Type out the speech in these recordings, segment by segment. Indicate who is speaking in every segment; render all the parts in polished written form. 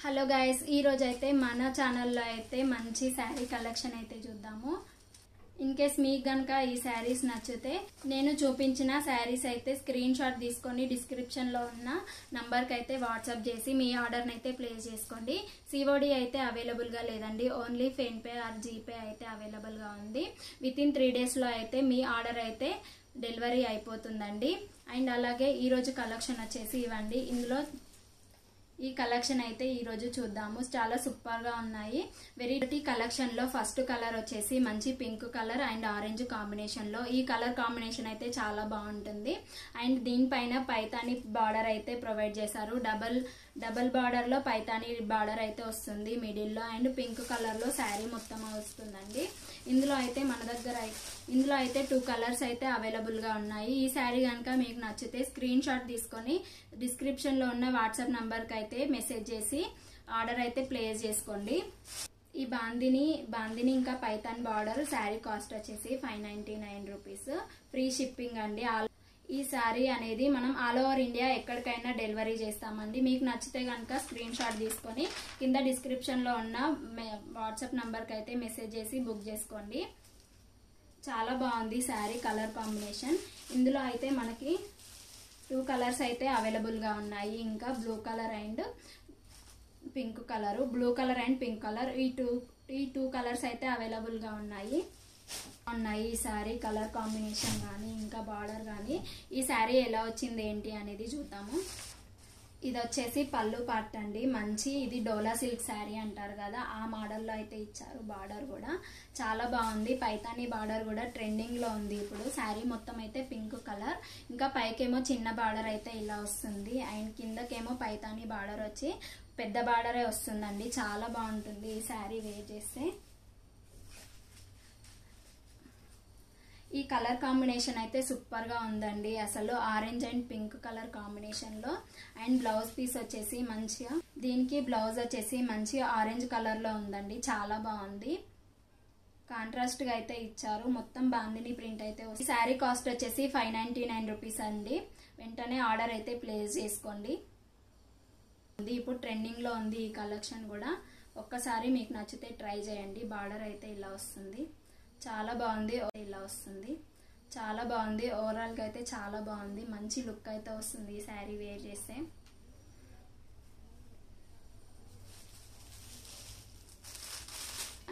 Speaker 1: Hello guys, ఈ రోజు అయితే మన ఛానల్లో అయితే మంచి శారీ కలెక్షన్ అయితే చూద్దాము. ఇన్ కేస్ మీకు గనక ఈ శారీస్ నచ్చితే నేను చూపించిన శారీస్ అయితే స్క్రీన్ షాట్ తీసుకొని డిస్క్రిప్షన్ లో ఉన్న నంబర్ కి అయితే వాట్సాప్ చేసి మీ ఆర్డర్ అయితే ప్లేస్ చేసుకోండి. సిఓడి అయితే అవైలబుల్ గా లేదండి, only phone pay are GPay అయితే అవైలబుల్ గా ఉంది. విత్ ఇన్ 3 days లో అయితే మీ ఆర్డర్ అయితే డెలివరీ అయిపోతుందండి. అండ్ అలాగే ఈ రోజు కలెక్షన్ వచ్చేసి ఇవ్వండి. ఇందులో ఈ కలెక్షన్ అయితే ఈ రోజు చూద్దాము. చాలా సూపర్ గా ఉన్నాయి. వెరైటీ కలెక్షన్ లో ఫస్ట్ కలర్ వచ్చేసి మంచి pink colour and orange combination లో. ఈ కలర్ కాంబినేషన్ అయితే చాలా బాగుంటుంది. అండ్ దీనిపైన పైతాని బార్డర్ అయితే ప్రొవైడ్ చేశారు. డబల్ బార్డర్ లో పైతాని బార్డర్ అయితే వస్తుంది మిడిల్ లో. అండ్ పింక్ కలర్ లో శారీ మొత్తం వస్తుందండి. ఇందులో అయితే 2 కలర్స్ అయితే అవైలబుల్ గా ఉన్నాయి. ఈ శారీ కనుక మీకు నచ్చితే స్క్రీన్ షాట్ తీసుకొని డిస్క్రిప్షన్ లో ఉన్న వాట్సాప్ నంబర్ కి అయితే మెసేజ్ చేసి ఆర్డర్ అయితే ప్లేస్ చేసుకోండి. ఈ బాందిని ఇంకా పైతాన్ బార్డర్ శారీ కాస్ట్ వచ్చేసి 599 రూపీస్. ఫ్రీ షిప్పింగ్ అండి. ఈ శారీ అనేది మనం ఆల్ ఓవర్ ఇండియా ఎక్కడికైనా డెలివరీ చేస్తామండి. మీకు నచ్చితే కనుక స్క్రీన్ షాట్ తీసుకొని కింద డిస్క్రిప్షన్ లో ఉన్న వాట్సాప్ నంబర్ కి అయితే మెసేజ్ చేసి బుక్ చేసుకోండి. చాలా బాగుంది శారీ కలర్ కాంబినేషన్. ఇందులో అయితే మనకి 2 కలర్స్ అయితే అవైలబుల్ గా ఉన్నాయి. ఇంకా blue colour and pink colour, blue colour and pink colour, ఈ టూ కలర్స్ అయితే అవైలబుల్ గా ఉన్నాయి. ఈ శారీ కలర్ కాంబినేషన్ కానీ ఇంకా బార్డర్ కానీ ఈ శారీ ఎలా వచ్చింది ఏంటి అనేది చూద్దాము. ఇది వచ్చేసి పళ్ళు పార్ట్ అండి. మంచి ఇది డోలా సిల్క్ శారీ అంటారు కదా, ఆ మోడల్లో అయితే ఇచ్చారు. బార్డర్ కూడా చాలా బాగుంది. పైతాని బార్డర్ కూడా ట్రెండింగ్ లో ఉంది ఇప్పుడు. శారీ మొత్తం అయితే పింక్ కలర్, ఇంకా పైకేమో చిన్న బార్డర్ అయితే ఇలా వస్తుంది. అండ్ కిందకేమో పైతాని బార్డర్ వచ్చి పెద్ద బార్డరే వస్తుందండి. చాలా బాగుంటుంది ఈ శారీ వేర్ చేస్తే. ఈ కలర్ కాంబినేషన్ అయితే సూపర్ గా ఉందండి అసలు. Orange and pink colour combination లో. అండ్ బ్లౌజ్ పీస్ వచ్చేసి మంచిగా, దీనికి బ్లౌజ్ వచ్చేసి మంచి ఆరెంజ్ కలర్ లో ఉందండి. చాలా బాగుంది. కాంట్రాస్ట్ గా అయితే ఇచ్చారు. మొత్తం బాందిని ప్రింట్ అయితే వస్తుంది. శారీ కాస్ట్ వచ్చేసి 599 రూపీస్ అండి. వెంటనే ఆర్డర్ అయితే ప్లేస్ చేసుకోండి. ఇప్పుడు ట్రెండింగ్ లో ఉంది ఈ కలెక్షన్ కూడా. ఒక్కసారి మీకు నచ్చితే ట్రై చేయండి. బార్డర్ అయితే ఇలా వస్తుంది. చాలా బాగుంది. ఇలా వస్తుంది. చాలా బాగుంది. ఓవరాల్ గా అయితే చాలా బాగుంది. మంచి లుక్ అయితే వస్తుంది ఈ శారీ వేర్ చేస్తే.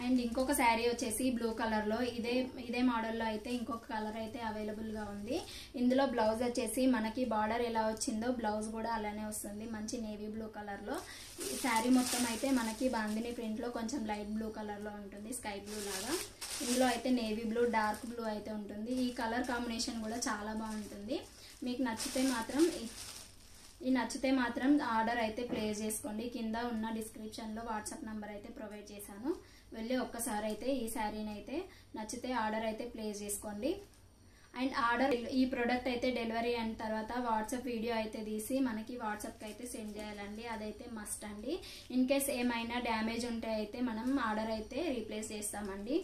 Speaker 1: అండ్ ఇంకొక శారీ వచ్చేసి బ్లూ కలర్ లో, ఇదే మోడల్లో అయితే ఇంకొక కలర్ అయితే అవైలబుల్ గా ఉంది. ఇందులో బ్లౌజ్ వచ్చేసి మనకి బార్డర్ ఎలా వచ్చిందో బ్లౌజ్ కూడా అలానే వస్తుంది. మంచి నేవీ బ్లూ కలర్ లో. ఈ శారీ మొత్తం అయితే మనకి బాందిని ప్రింట్ లో కొంచెం లైట్ బ్లూ కలర్ లో ఉంటుంది, స్కై బ్లూ లాగా. ఇందులో అయితే నేవీ బ్లూ, డార్క్ బ్లూ అయితే ఉంటుంది. ఈ కలర్ కాంబినేషన్ కూడా చాలా బాగుంటుంది. మీకు నచ్చితే మాత్రం ఆర్డర్ అయితే ప్లేస్ చేసుకోండి. కింద ఉన్న డిస్క్రిప్షన్ లో వాట్సాప్ నంబర్ అయితే ప్రొవైడ్ చేశాను. వెళ్ళి ఒక్కసారి అయితే ఈ శారీని అయితే నచ్చితే ఆర్డర్ అయితే ప్లేస్ చేసుకోండి. అండ్ ఈ ప్రోడక్ట్ అయితే డెలివరీ అయిన తర్వాత వాట్సాప్ వీడియో అయితే తీసి మనకి వాట్సాప్ కి అయితే సెండ్ చేయాలండి. అదైతే మస్ట్ అండి. ఇన్ కేస్ ఏమైనా డ్యామేజ్ ఉంటే అయితే మనం ఆర్డర్ అయితే రీప్లేస్ చేస్తామండి.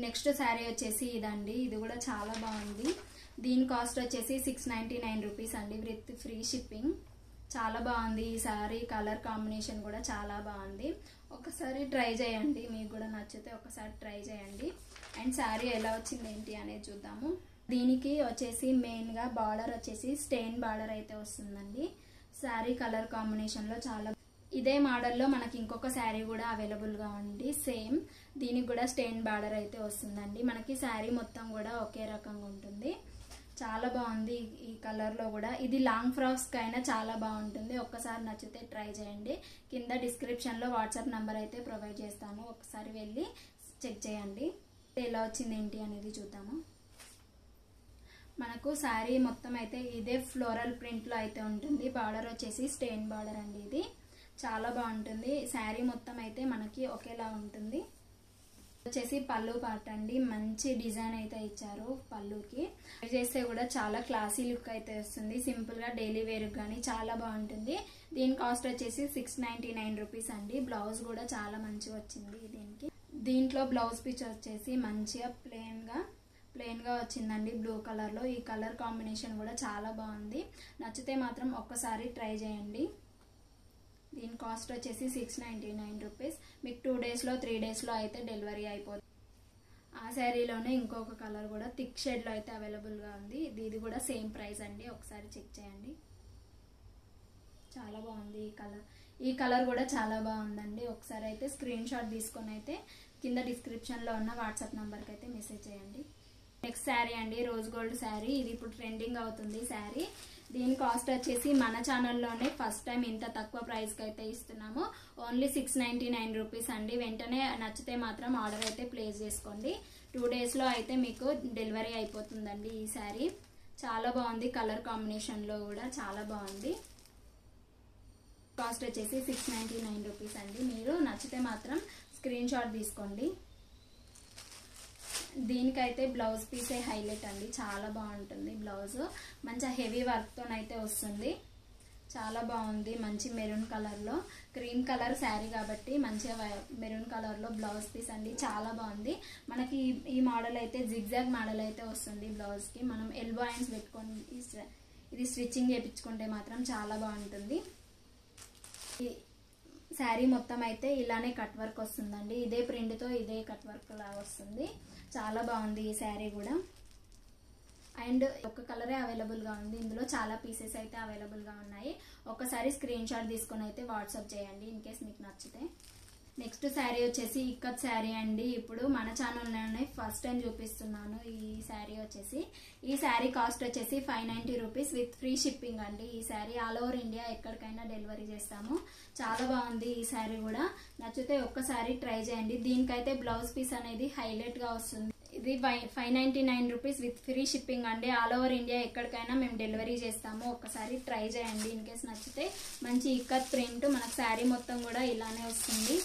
Speaker 1: నెక్స్ట్ శారీ వచ్చేసి ఇదండి. ఇది కూడా చాలా బాగుంది. దీని కాస్ట్ వచ్చేసి 699 రూపీస్ అండి విత్ ఫ్రీ షిప్పింగ్. చాలా బాగుంది ఈ శారీ కలర్ కాంబినేషన్ కూడా చాలా బాగుంది. ఒకసారి ట్రై చేయండి, మీకు కూడా నచ్చితే ఒకసారి ట్రై చేయండి. అండ్ శారీ ఎలా వచ్చింది ఏంటి అనేది చూద్దాము. దీనికి వచ్చేసి మెయిన్ గా బార్డర్ వచ్చేసి స్టెయిన్ బార్డర్ అయితే వస్తుందండి. శారీ కలర్ కాంబినేషన్ లో చాలా. ఇదే మోడల్లో మనకి ఇంకొక శారీ కూడా అవైలబుల్ గా ఉంది. సేమ్ దీనికి కూడా స్టెయిన్ బార్డర్ అయితే వస్తుందండి. మనకి శారీ మొత్తం కూడా ఒకే రకంగా ఉంటుంది. చాలా బాగుంది ఈ కలర్ లో కూడా. ఇది లాంగ్ ఫ్రాక్స్ కైనా చాలా బాగుంటుంది. ఒక్కసారి నచ్చితే ట్రై చేయండి. కింద డిస్క్రిప్షన్ లో వాట్సాప్ నంబర్ అయితే ప్రొవైడ్ చేస్తాను. ఒకసారి వెళ్ళి చెక్ చేయండి. ఎలా వచ్చింది ఏంటి అనేది చూద్దాము. మనకు శారీ మొత్తం అయితే ఇదే ఫ్లోరల్ ప్రింట్ లో అయితే ఉంటుంది. బార్డర్ వచ్చేసి స్టెయిన్ బార్డర్ అండి. ఇది చాలా బాగుంటుంది. శారీ మొత్తం అయితే మనకి ఒకేలా ఉంటుంది. వచ్చేసి పళ్ళు పార్ట్ అండి. మంచి డిజైన్ అయితే ఇచ్చారు పళ్ళుకి. చేస్తే కూడా చాలా క్లాసీ లుక్ అయితే వస్తుంది. సింపుల్ గా డైలీ వేర్ కానీ చాలా బాగుంటుంది. దీని కాస్ట్ వచ్చేసి 699 రూపీస్ అండి. బ్లౌజ్ కూడా చాలా మంచిగా వచ్చింది దీనికి. దీంట్లో బ్లౌజ్ పిచ్ వచ్చేసి మంచిగా ప్లెయిన్ గా వచ్చిందండి బ్లూ కలర్ లో. ఈ కలర్ కాంబినేషన్ కూడా చాలా బాగుంది. నచ్చితే మాత్రం ఒక్కసారి ట్రై చేయండి. దీని కాస్ట్ వచ్చేసి 699 రూపీస్. మీకు 2 డేస్లో 3 డేస్లో అయితే డెలివరీ అయిపోతుంది. ఆ శారీలోనే ఇంకొక కలర్ కూడా థిక్ షేడ్లో అయితే అవైలబుల్గా ఉంది. ఇది కూడా సేమ్ ప్రైస్ అండి, ఒకసారి చెక్ చేయండి. చాలా బాగుంది ఈ కలర్. ఈ కలర్ కూడా చాలా బాగుందండి. ఒకసారి అయితే స్క్రీన్ షాట్ తీసుకొని అయితే కింద డిస్క్రిప్షన్లో ఉన్న వాట్సాప్ నెంబర్కి అయితే మెసేజ్ చేయండి. నెక్స్ట్ శారీ అండి, రోజ్ గోల్డ్ శారీ. ఇది ఇప్పుడు ట్రెండింగ్ అవుతుంది శారీ. దీని కాస్ట్ వచ్చేసి మన ఛానల్లోనే ఫస్ట్ టైం ఇంత తక్కువ ప్రైస్కి అయితే ఇస్తున్నాము. ఓన్లీ 699 రూపీస్ అండి. వెంటనే నచ్చితే మాత్రం ఆర్డర్ అయితే ప్లేస్ చేసుకోండి. 2 డేస్లో అయితే మీకు డెలివరీ అయిపోతుందండి ఈ శారీ. చాలా బాగుంది, కలర్ కాంబినేషన్లో కూడా చాలా బాగుంది. కాస్ట్ వచ్చేసి 699 రూపీస్ అండి. మీరు నచ్చితే మాత్రం స్క్రీన్ షాట్ తీసుకోండి. దీనికైతే బ్లౌజ్ పీసే హైలైట్ అండి, చాలా బాగుంటుంది. బ్లౌజ్ మంచి హెవీ వర్క్తోనైతే వస్తుంది, చాలా బాగుంది. మంచి మెరూన్ కలర్లో, క్రీమ్ కలర్ శారీ కాబట్టి మంచిగా మెరూన్ కలర్లో బ్లౌజ్ పీస్ అండి, చాలా బాగుంది. మనకి ఈ మోడల్ అయితే జిగ్జాగ్ మోడల్ అయితే వస్తుంది బ్లౌజ్కి. మనం ఎల్బో హ్యాండ్స్ పెట్టుకొని ఇది స్టిచ్చింగ్ చేయించుకుంటే మాత్రం చాలా బాగుంటుంది. ఈ శారీ మొత్తం అయితే ఇలానే కట్ వర్క్ వస్తుందండి. ఇదే ప్రింట్తో ఇదే కట్ వర్క్ లాగా వస్తుంది. చాలా బాగుంది ఈ శారీ కూడా. అండ్ ఒక కలరే అవైలబుల్గా ఉంది. ఇందులో చాలా పీసెస్ అయితే అవైలబుల్గా ఉన్నాయి. ఒకసారి స్క్రీన్ షాట్ తీసుకొని అయితే వాట్సాప్ చేయండి ఇన్ కేస్ మీకు నచ్చితే. నెక్స్ట్ శారీ వచ్చేసి ఇక్కత్ శారీ అండి. ఇప్పుడు మన ఛానల్లోనే ఫస్ట్ టైం చూపిస్తున్నాను ఈ శారీ వచ్చేసి. ఈ శారీ కాస్ట్ వచ్చేసి 590 రూపీస్ విత్ ఫ్రీ షిప్పింగ్ అండి. ఈ శారీ ఆల్ ఓవర్ ఇండియా ఎక్కడికైనా డెలివరీ చేస్తాము. చాలా బాగుంది ఈ శారీ కూడా. నచ్చితే ఒక్కసారి ట్రై చేయండి. దీనికైతే బ్లౌజ్ పీస్ అనేది హైలైట్గా వస్తుంది. ఇది 599 రూపీస్ విత్ ఫ్రీ షిప్పింగ్ అండి. ఆల్ ఓవర్ ఇండియా ఎక్కడికైనా మేము డెలివరీ చేస్తాము. ఒక్కసారి ట్రై చేయండి ఇన్ కేస్ నచ్చితే. మంచి ఇక్కత్ ప్రింట్, మనకు శారీ మొత్తం కూడా ఇలానే వస్తుంది.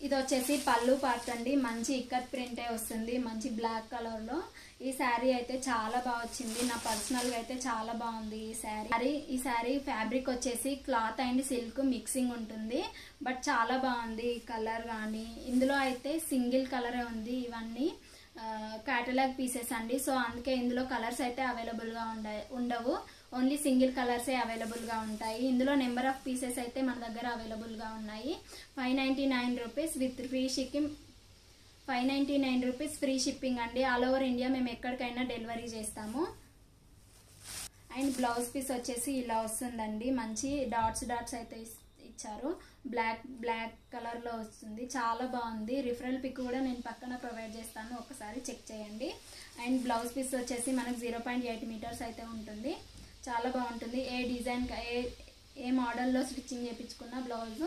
Speaker 1: ఇది వచ్చేసి పళ్ళు పార్ట్ అండి. మంచి ఇక్కత్ ప్రింటే వస్తుంది, మంచి బ్లాక్ కలర్లో. ఈ శారీ అయితే చాలా బాగా వచ్చింది. నా పర్సనల్గా అయితే చాలా బాగుంది ఈ శారీ. ఈ శారీ ఫ్యాబ్రిక్ వచ్చేసి క్లాత్ అండ్ సిల్క్ మిక్సింగ్ ఉంటుంది, బట్ చాలా బాగుంది ఈ కలర్ కానీ. ఇందులో అయితే సింగిల్ కలరే ఉంది. ఇవన్నీ క్యాటలాగ్ పీసెస్ అండి, సో అందుకే ఇందులో కలర్స్ అయితే అవైలబుల్గా ఉండవు. ఓన్లీ సింగిల్ కలర్సే అవైలబుల్గా ఉంటాయి. ఇందులో నెంబర్ ఆఫ్ పీసెస్ అయితే మన దగ్గర అవైలబుల్గా ఉన్నాయి. 599 rupees with free shipping. 599 rupees free shipping అండి. ఆల్ ఓవర్ ఇండియా మేము ఎక్కడికైనా డెలివరీ చేస్తాము. అండ్ బ్లౌజ్ పీస్ వచ్చేసి ఇలా వస్తుందండి. మంచి డాట్స్ అయితే ఇచ్చారు. బ్లాక్ కలర్లో వస్తుంది, చాలా బాగుంది. రిఫరల్ పిక్ కూడా నేను పక్కన ప్రొవైడ్ చేస్తాను, ఒకసారి చెక్ చేయండి. అండ్ బ్లౌజ్ పీస్ వచ్చేసి మనకు 0.8 మీటర్స్ అయితే ఉంటుంది. చాలా బాగుంటుంది. ఏ డిజైన్ ఏ మోడల్లో స్టిచ్చింగ్ చేయించుకున్న బ్లౌజ్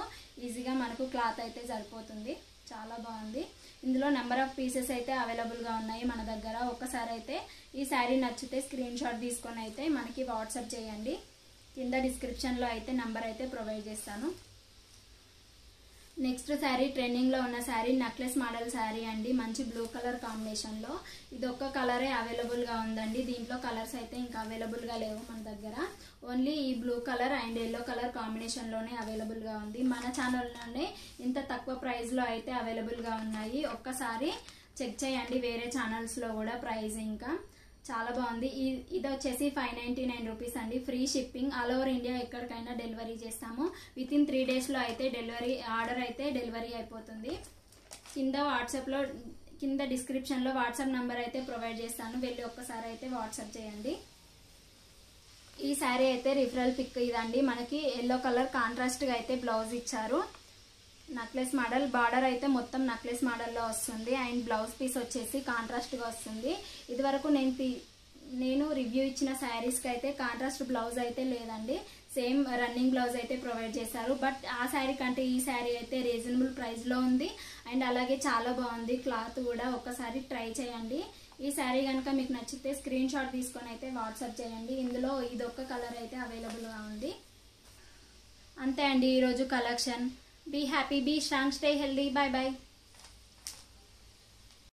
Speaker 1: ఈజీగా మనకు క్లాత్ అయితే సరిపోతుంది. చాలా బాగుంది. ఇందులో నెంబర్ ఆఫ్ పీసెస్ అయితే అవైలబుల్గా ఉన్నాయి మన దగ్గర. ఒకసారి అయితే ఈ శారీ నచ్చితే స్క్రీన్ షాట్ తీసుకొని అయితే మనకి వాట్సాప్ చేయండి. కింద డిస్క్రిప్షన్లో అయితే నెంబర్ అయితే ప్రొవైడ్ చేస్తాను. నెక్స్ట్ శారీ ట్రెండింగ్లో ఉన్న శారీ నెక్లెస్ మోడల్ శారీ అండి. మంచి బ్లూ కలర్ కాంబినేషన్లో. ఇది ఒక్క కలరే అవైలబుల్గా ఉందండి. దీంట్లో కలర్స్ అయితే ఇంకా అవైలబుల్గా లేవు మన దగ్గర. ఓన్లీ ఈ blue colour and yellow colour కాంబినేషన్లోనే అవైలబుల్గా ఉంది. మన ఛానల్లోనే ఇంత తక్కువ ప్రైస్లో అయితే అవైలబుల్గా ఉన్నాయి. ఒక్కసారి చెక్ చేయండి వేరే ఛానల్స్లో కూడా ప్రైస్. ఇంకా చాలా బాగుంది. ఇది వచ్చేసి 599 రూపీస్ అండి. Free shipping. All over India ఎక్కడికైనా డెలివరీ చేస్తాము. విత్ ఇన్ 3 డేస్లో అయితే ఆర్డర్ అయితే డెలివరీ అయిపోతుంది. కింద డిస్క్రిప్షన్లో వాట్సాప్ నెంబర్ అయితే ప్రొవైడ్ చేస్తాను, వెళ్ళి ఒక్కసారి అయితే వాట్సాప్ చేయండి. ఈ శారీ అయితే రిఫరల్ పిక్ ఇదండి. మనకి ఎల్లో కలర్ కాంట్రాస్ట్గా అయితే బ్లౌజ్ ఇచ్చారు. నెక్లెస్ మోడల్, బార్డర్ అయితే మొత్తం నెక్లెస్ మోడల్లో వస్తుంది. అండ్ బ్లౌజ్ పీస్ వచ్చేసి కాంట్రాస్ట్గా వస్తుంది. ఇదివరకు నేను రివ్యూ ఇచ్చిన శారీస్కి అయితే కాంట్రాస్ట్ బ్లౌజ్ అయితే లేదండి. సేమ్ రన్నింగ్ బ్లౌజ్ అయితే ప్రొవైడ్ చేశారు. బట్ ఆ శారీ కంటే ఈ శారీ అయితే రీజనబుల్ ప్రైస్లో ఉంది. అండ్ అలాగే చాలా బాగుంది క్లాత్ కూడా. ఒకసారి ట్రై చేయండి. ఈ శారీ కనుక మీకు నచ్చితే స్క్రీన్ షాట్ తీసుకొని అయితే వాట్సాప్ చేయండి. ఇందులో ఇదొక్క కలర్ అయితే అవైలబుల్గా ఉంది. అంతే అండి ఈరోజు collection. Be happy, be strong, stay healthy. Bye bye.